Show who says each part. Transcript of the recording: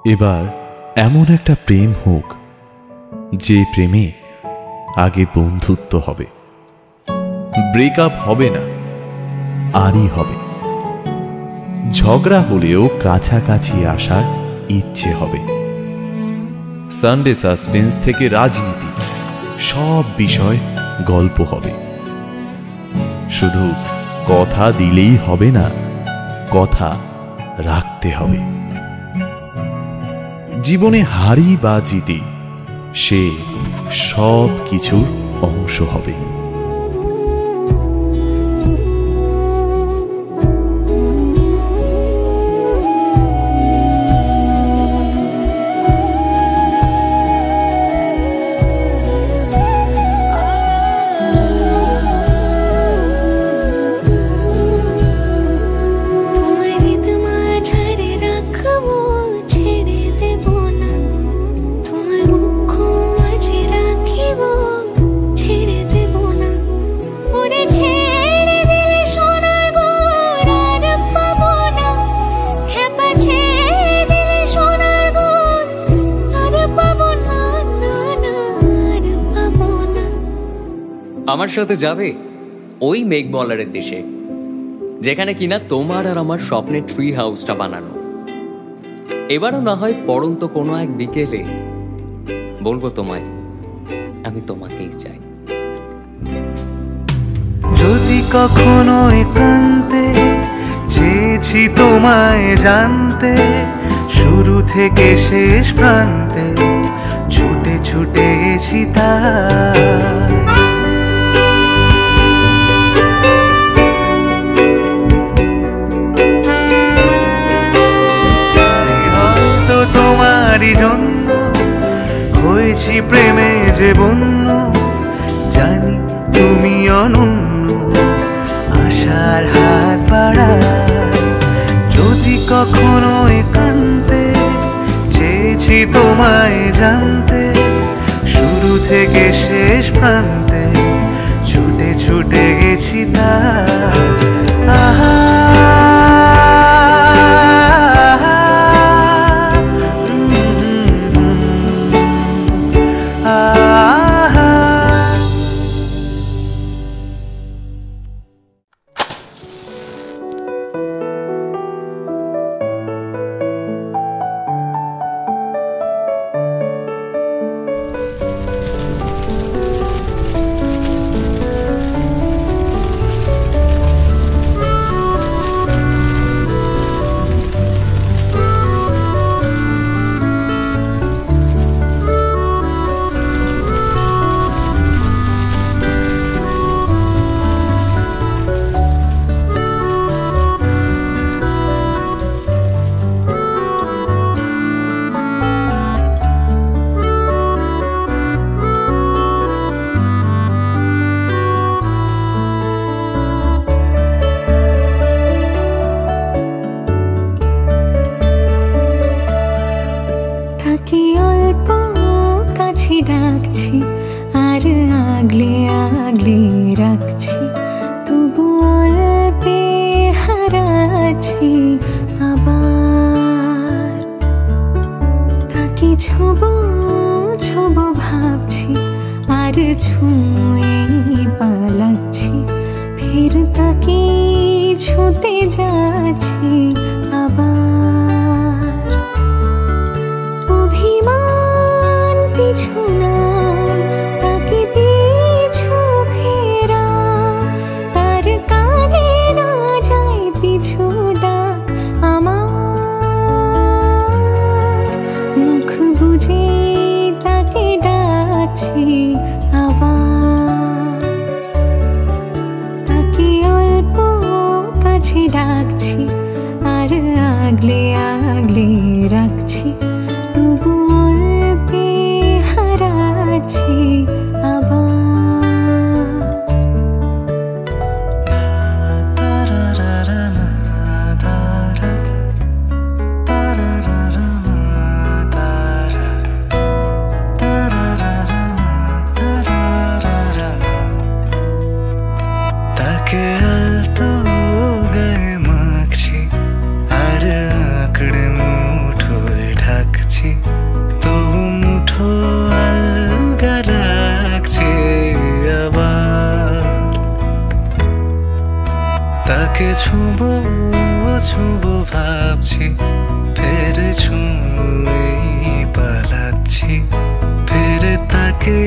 Speaker 1: এবার এমন একটা প্রেম হোক যে প্রেমে আগে বন্ধুত্ব হবে, ব্রেকআপ হবে না, আরই হবে। ঝগড়া হলেও কাছাকাছি আসার ইচ্ছে হবে। সানডে সাসপেন্স থেকে রাজনীতি, সব বিষয় গল্প হবে। শুধু কথা দিলেই হবে না, কথা রাখতে হবে। জীবনে হারি বা জিতে সে সব কিছুর অংশ হবে।
Speaker 2: আমার সাথে যাবে ওই মেঘমলারের দেশে, যেখানে কিনা তোমার আর আমার স্বপ্নের ট্রি হাউসটা বানানো। এবারও না হয় পড়ন্ত কোনো এক বিকেলে বলবো তোমায় আমি তোমাকেই চাই।
Speaker 3: যদি কখনো একান্তে চেয়েছি তোমায় জানতে, শুরু থেকে শেষ প্রান্তে ছুটে ছুটে গেছি তাই। তোমারই জন্য হয়েছি প্রেমে যে বন্য, জানি তুমি অনন্য, আশার হাত বাড়াই। যদি কখনো একান্তে চেয়েছি তোমায় জানতে, শুরু থেকে শেষ প্রান্তে ছুটে ছুটে গেছি তাই। আহা
Speaker 4: ডাকছি আর আগলে আগলে রাখছি, তবু অল্পে হারাচ্ছি আবার। তাকে ছোবো ছোবো ভাবছি আর ছুঁয়ে পালাচ্ছি, ফের তাকে ছুঁতে যাচ্ছি আবার। অভিমান পিছু নাম, তাকে পিছু ফেরা, তার কানে না যায় পিছু ডাক আমার। মুখ বুঝে তাকে ডাকছি আবার, তাকে অল্প কাছে ডাকছি আর আগলে আগলে রাখছি, তবু অল্পে হারাচ্ছি আবার।
Speaker 3: তাকে আলতো গায়ে মাখছি আর আঁকড়ে মুঠোয় তাকে ছুঁবো ছুঁবো ভাবছি, ফের ছুঁয়ে পালাচ্ছি, ফের তাকে